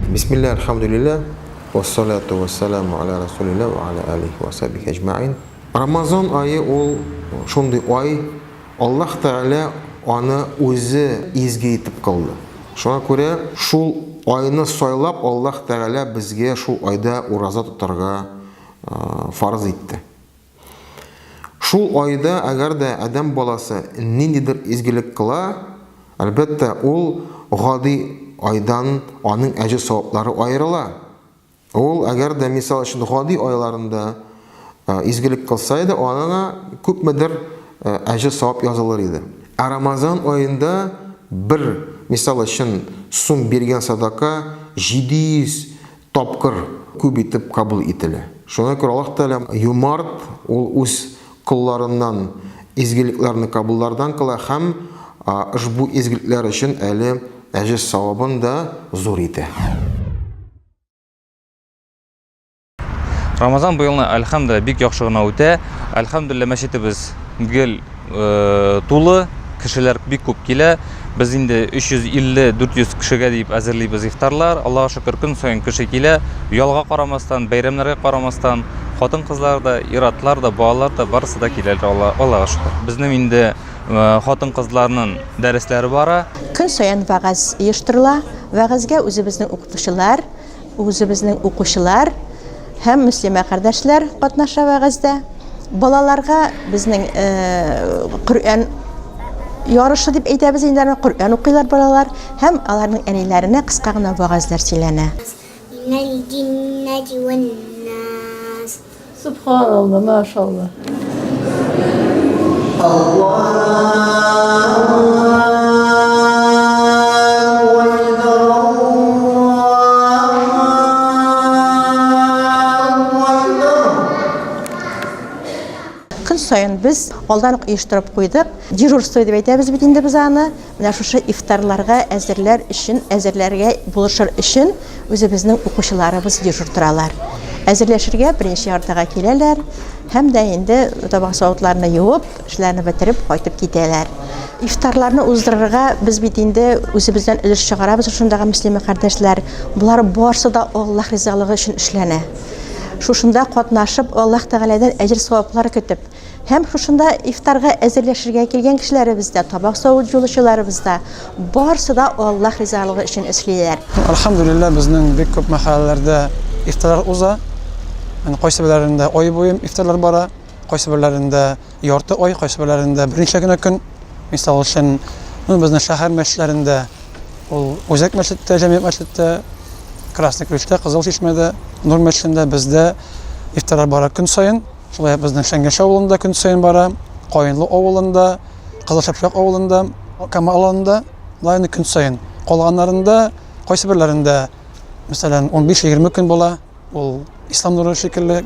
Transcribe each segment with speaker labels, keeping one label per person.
Speaker 1: Bismillah, alhamdulillah, wassalatu wassalamu ala rasulillah wa ala alihi wa sahbihi ajma'in. Ramazan ayı ol şunday ay, Allah Teala onu özü izgi etip kıldı. Şuna göre şul ayını saylap Allah Teala bizge şul ayda urazа tutarga farz etti. Şul ayda agar da adam balası nindidir izgilik kıla, elbette ol gadi aydan onun əcr savabları ayrıla. Ol agar da misal üçün gadi aylarında izgilik kılsaydı, ona köpmedir əcr savab yazılır idi. Ramazan ayında bir misal üçün sum bergen sadaka 700 tapkır köp etip kabul etili. Şuna göre Allah Teala yumart ol öz kullarından izgiliklerini kabullardan kıla hem bu izgilikler için eli əcr savabın da zor idi.
Speaker 2: Ramazan bu yılına elhamdülillah bik yaxşığına öte. Elhamdülillah meşitimiz gel tulu, kişiler bik köp kile. Biz indi 350-400 kişiге deyip әзірлейбіз iftarlar. Allah'a şükür gün soyun kişi kile. Yolga qaramasdan, bayramlarga qaramasdan, xotin qizlar da, iratlar da, balalar da barысы da kiler Allah'a şükür. Bizning indi xotin qizlarning dərslari bara.
Speaker 3: Gün soyun vağız uyushtirila. Vağızga o'zimizning o'quvchilar hem Müslüman kardeşler qatnaşa vağızda. Balalarga bizning Qur'on yarışı deb aytamiz, endi Qur'on o'qiylar balalar, hem alarning anilarına qisqa gina va'zlar söylana.
Speaker 4: Minal jinnati wan nas.
Speaker 5: Subhanallah, maşallah.
Speaker 3: Gün soyun biz aldan uyushtirib qo'ydik. Dejurstvo deb aytamiz bit endi biz ani. Mana shu iftarlarga әзерләргә булышыр өчен үзебезнең укучыларыбыз дежуртыралар. Әзерләшергә беренче яртыга киләләр, һәм дә инде табак савытларны юып, эшләрне бетереп кайтып китәләр. İftarlarını uzdırırga biz bit инде үзебездән өлеш чыгарабыз шундагы мөслиман кардәшләр. Булар барсы да Аллаһ ризалыгы өчен эшләнә. Шушында катнашып, Аллаһ Тәгаләдән әҗр саваплар көтеп, hem şuşunda iftarga әзерләшергә килгән кешеләребездә, табак савыт җулычыларыбызда барысы да Allah ризалыгы өчен эшлиләр.
Speaker 6: Elhamdülillah bizning bek ko'p mahallelerde iftarlar uza. Yani qaysi birlərində ay boyu iftarlar bara, qaysi birlərində yartı ay, qaysi birlərində birinci gün. Misal üçün bizning shahar masjidlərində, O'zak masjiddə, Jamiyat masjiddə, Krasnoy Krishda, Qizil Cheshmada, Nur masjidində bizdə iftarlar bara kun sayin. Şulay bizning Şangash avulunda kun sayin bara, Qoyinli avulunda, Qizil Shapshaq avulunda, Kamal alanında layını kun sayin. Qolganlarında, qaysi birlərində masalan 15-20 kun bola, ol İslam Nuru şekilli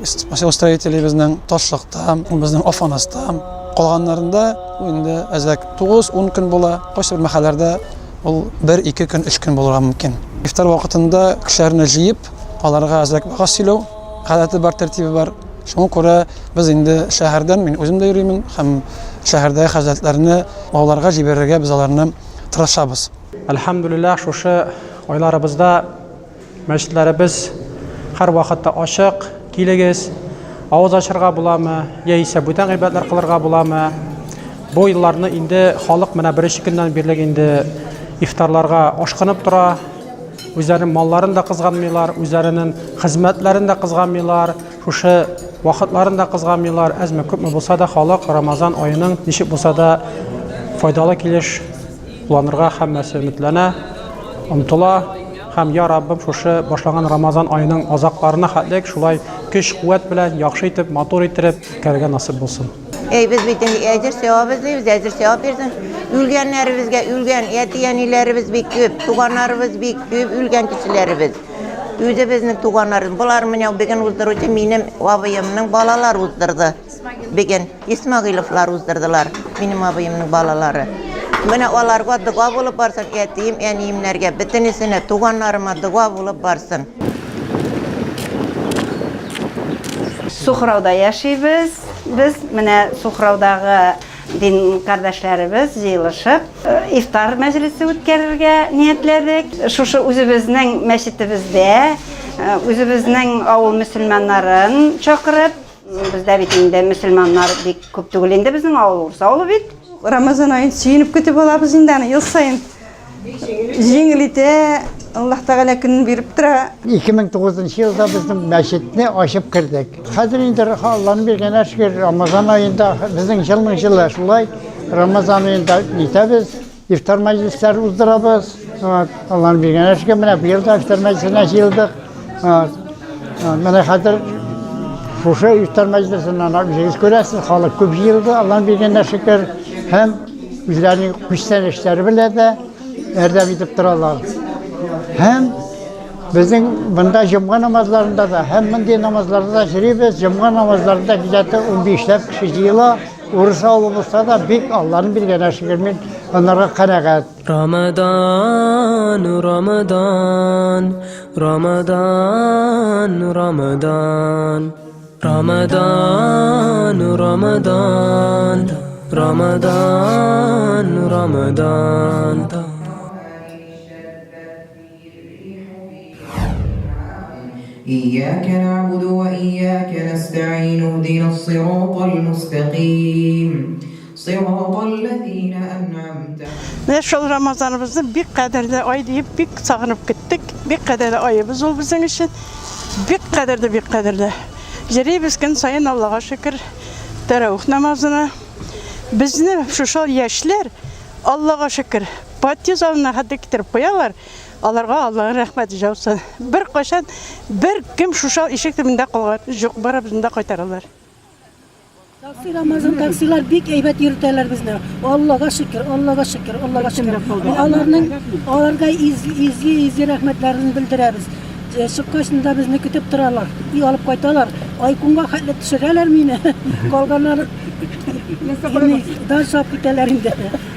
Speaker 6: stроители bizning Toshliqda, bizning Ofanasda, qolganlarında endi azak 9-10 kun bola, qaysi bir mahallarda ol 1-2 kun, 3 kun bo'lishi mumkin. İftar vaqtida kishilarni jiyib, ularga azak g'asilov, g'alati bar tartibi bor. Şuna göre biz indi şehirden, men özüm de yürüyüm, hem şehirdeki hazretlerini oğlarga jibererge biz alarını tırışabız.
Speaker 7: Elhamdülillah şu aylarımızda mescitlerimiz her vakitte açık, kilegiz, ağız açırga bulamı, ya ise bütün ibadetler kılırga bulamı. Bu yıllarını indi halk mena bir günden birlik indi iftarlarga aşkınıp dura. Üzerinin mallarını da kızganmıyorlar, üzerinin hizmetlerini de kızganmıyorlar. Şu vakitlerini de kızganmıyorlar. Ezme köp mü bulsa da halk Ramazan ayının nişip bulsa da faydalı kiliş bulanırga hemmesi ümitlene umtula. Hem ya Rabbim şu başlanan Ramazan ayının azaklarına hatlik şulay güç kuvvet bilen yaxşı etip, motor ettirip kerge nasip bulsun.
Speaker 8: Biz bütün ecir sevabızlıyız, ecir sevap versin. Ülgenlerimizge, ülgen yetiyenilerimiz bir köp, tuğanlarımız bir köp, ülgen kişilerimiz. Yüze bizim tuğanlarımız, bularımın ya bugün uzdırıcı benim abayımın balalar uzdırdı. Bugün İsmailoflar uzdırdılar, benim abayımın balaları. Bana onlarga dua bulup barsın, etiyim eniyimlerge, bitinisine tuğanlarıma dua bulup barsın.
Speaker 5: Suhravda yaşayız. Biz mene Suhravdağı
Speaker 9: din kardeşlerimiz yığılışıp iftar meclisi ütkärerge niyetledik. Şuşu üzübüzning meşitibizde üzübüzning avul müslümanların çakırıp bizde bitinde müslümanlar bik köp tugul indi bizning avul ursa olu bit.
Speaker 3: Ramazan ayını suyunip kütüp olabız indana yıl sayın. Жеңілете Аллах Тағала күнін беріп тұра.
Speaker 10: 2009 yılda bizim meşitini aşıp kırdık. Hazır indir Allah'ın bergen şükür Ramazan ayında bizim жылы şulay Ramazan ayında nitemiz iftar meclisleri uzdurabız. Allah'ın bergen şükür mene bu yılda iftar meclisine yıldık. Mene hazır şuşu iftar meclisinden ücretsiz görəsiniz. Halk köp yıldı. Allah'ın bergen şükür hem üzerinin kuşlar işleri bile de erdem edip durarlar. Hem bizim bunda cuma namazlarında da hem mindi namazlarında da şerifiz. Cuma namazlarında gideti 15'lep kişi yıla Ursa olmuşsa da büyük Allah'ın bir gene şükürmün onlara kanaat.
Speaker 11: Ramadan, Ramadan, Ramadan, Ramadan, Ramadan, Ramadan, Ramadan, Ramadan.
Speaker 12: إياك نعبد وإياك نستعين اهدنا الصراط المستقيم صراط الذين أنعمت
Speaker 13: Ve şol Ramazanımızı bir kadar da ay deyip bir sağınıp gittik. Bir kadar da ayımız ol bizim için. Bir kadar da. Jeri biz gün sayın Allah'a şükür teravih namazına. Bizni şu şol yaşlar Allah'a şükür patiz alına hadde getirip koyarlar. Allah'ın rahmeti jausa. Bir qaşan bir kim şuşal işik dibinde qalğan, joq bara bizinde qaytarırlar.
Speaker 5: Taksi Ramazan taksiler bik eybet yürüterler bizne. Allah'a şükür, Allah'a şükür, Allah'a şükür. Onlarga izgi rahmetlerini bildireriz. Şıkkasında bizni kütüp durarlar. İyi alıp qaytarlar. Aykunga hayli düşürerler miyine? Kalganlar daha şap kütelerinde.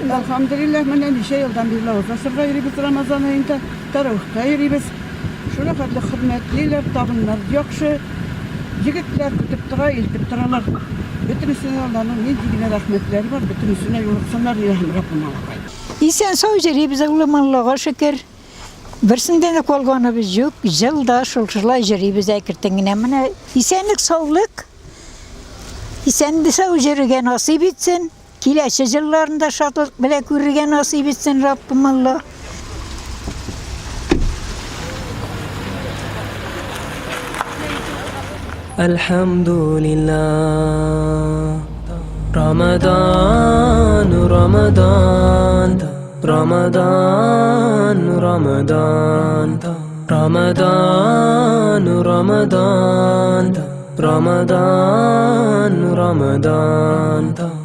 Speaker 14: Elhamdülillah ben bir şey yoldan bir lazım. Sonra yürüyüz Ramazan ayında taravihte yürüyüz. Şuna kadar hürmetliler, tabunlar yakşı. Yigitler kütüp dura, iltip duralar. Bütün üstüne onların ne dibine rahmetleri var. Bütün üstüne yoluksanlar ilahim Rabbim Allah'a.
Speaker 15: İsen sağ bize Allah'a şükür. Birsinden de kolganımız yok. Yılda şulşula yürüyüz ekirtengine. Mene isenlik sağlık. İsen sağ yürüge nasip etsin. Kileçe yıllarında şatlık bile görüge nasip etsin Rabbim Allah.
Speaker 11: Elhamdülillah. Ramadan, Ramadan, Ramadan, Ramadan, Ramadan, Ramadan, Ramadan, Ramadan.